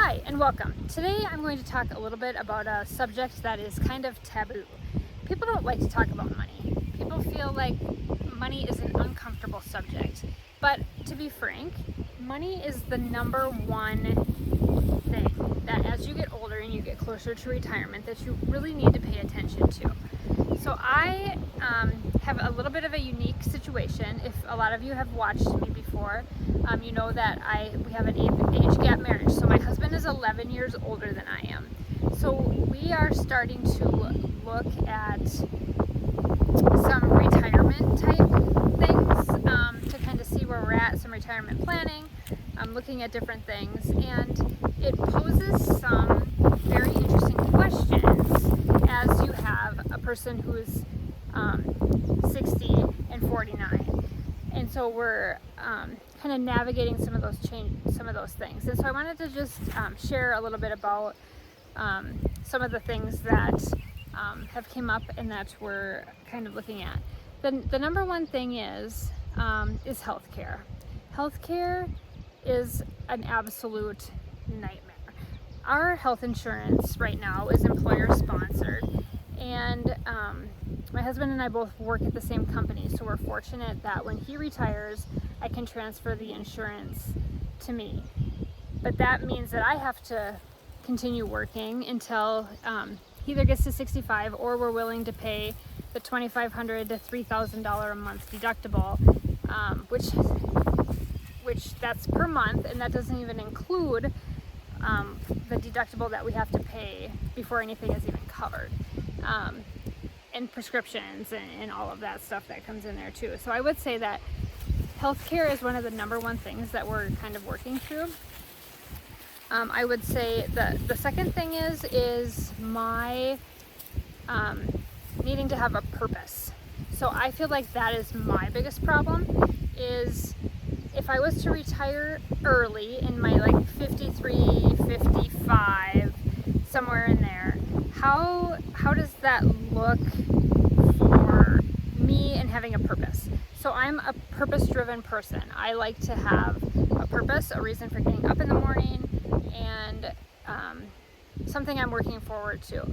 Hi and welcome. Today I'm going to talk a little bit about a subject that is kind of taboo. People don't like to talk about money. People feel like money is an uncomfortable subject. But to be frank, money is the number one thing that as you get older and you get closer to retirement that you really need to pay attention to. So I have a little bit of a unique situation. If a lot of you have watched me before, you know that we have an age gap marriage. So my husband is 11 years older than I am. So we are starting to look at some retirement type things to kind of see where we're at, some retirement planning, looking at different things, and it poses some very interesting questions as you have a person who's 60 and 49. And so we're kind of navigating some of those things. And so I wanted to just share a little bit about some of the things that have came up and that we're kind of looking at. The number one thing is healthcare. Healthcare is an absolute nightmare. Our health insurance right now is employer sponsored, and my husband and I both work at the same company, so we're fortunate that when he retires, I can transfer the insurance to me. But that means that I have to continue working until he either gets to 65 or we're willing to pay the $2,500 to $3,000 a month deductible, which that's per month, and that doesn't even include the deductible that we have to pay before anything is even covered. And prescriptions and all of that stuff that comes in there too. So I would say that healthcare is one of the number one things that we're kind of working through. I would say the second thing is my needing to have a purpose. So I feel like that is my biggest problem, is if I was to retire early in my 53, 55, somewhere in there, how does that look for me and having a purpose? So I'm a purpose-driven person. I like to have a purpose, a reason for getting up in the morning, and something I'm looking forward to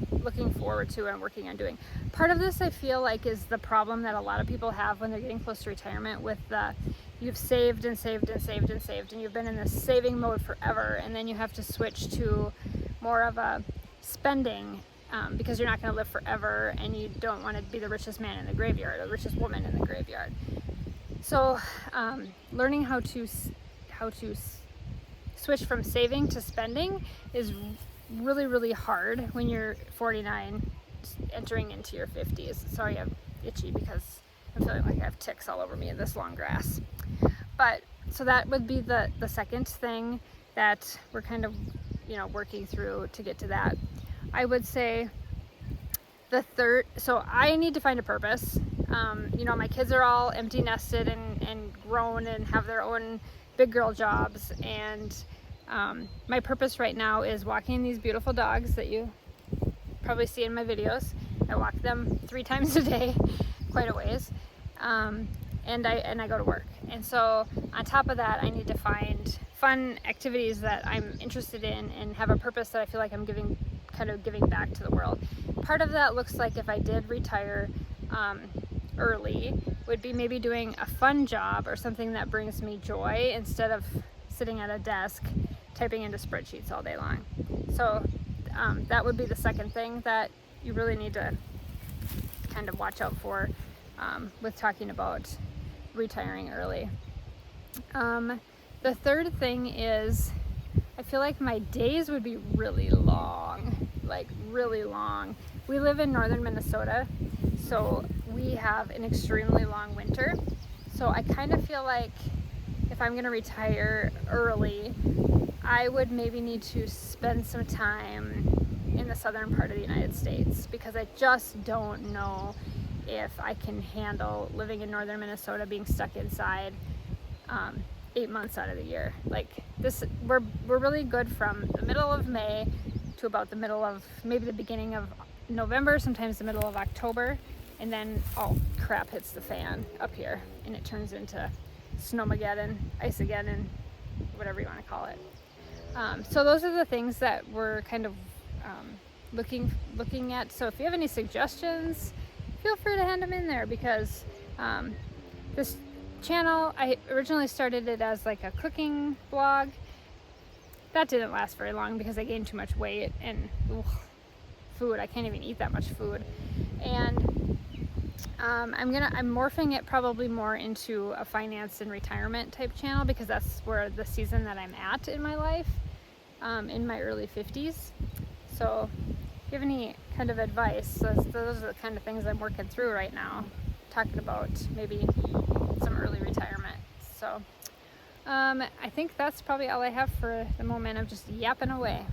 and working on doing. Part of this I feel like is the problem that a lot of people have when they're getting close to retirement with you've saved and saved and saved and saved, and you've been in this saving mode forever, and then you have to switch to more of a spending because you're not going to live forever, and you don't want to be the richest man in the graveyard or the richest woman in the graveyard. So learning how to switch from saving to spending is really, really hard when you're 49 entering into your 50s. Sorry, I'm itchy because I'm feeling like I have ticks all over me in this long grass. But so that would be the second thing that we're kind of working through to get to that. I would say the third, so I need to find a purpose. My kids are all empty nested and grown and have their own big girl jobs, and my purpose right now is walking these beautiful dogs that you probably see in my videos. I walk them 3 times a day, quite a ways, and I go to work. And so on top of that, I need to find fun activities that I'm interested in and have a purpose that I feel like I'm giving back to the world. Part of that looks like, if I did retire early, would be maybe doing a fun job or something that brings me joy instead of sitting at a desk typing into spreadsheets all day long. So that would be the second thing that you really need to kind of watch out for with talking about retiring early. The third thing is, I feel like my days would be really long, really long. We live in northern Minnesota, so we have an extremely long winter. So I kind of feel like if I'm going to retire early, I would maybe need to spend some time in the southern part of the United States, because I just don't know if I can handle living in northern Minnesota, being stuck inside 8 months out of the year. We're really good from the middle of May to about the middle of, maybe the beginning of November, sometimes the middle of October, and then crap hits the fan up here and it turns into snowmageddon, ice again, and whatever you want to call it. So those are the things that we're kind of looking at. So if you have any suggestions, feel free to hand them in there, because this channel, I originally started it as like a cooking blog. That didn't last very long because I gained too much weight and food. I can't even eat that much food. And I'm morphing it probably more into a finance and retirement type channel, because that's where the season that I'm at in my life, in my early 50s. So if you have any kind of advice, those are the kind of things I'm working through right now, talking about maybe some early retirement. So I think that's probably all I have for the moment. I'm just yapping away.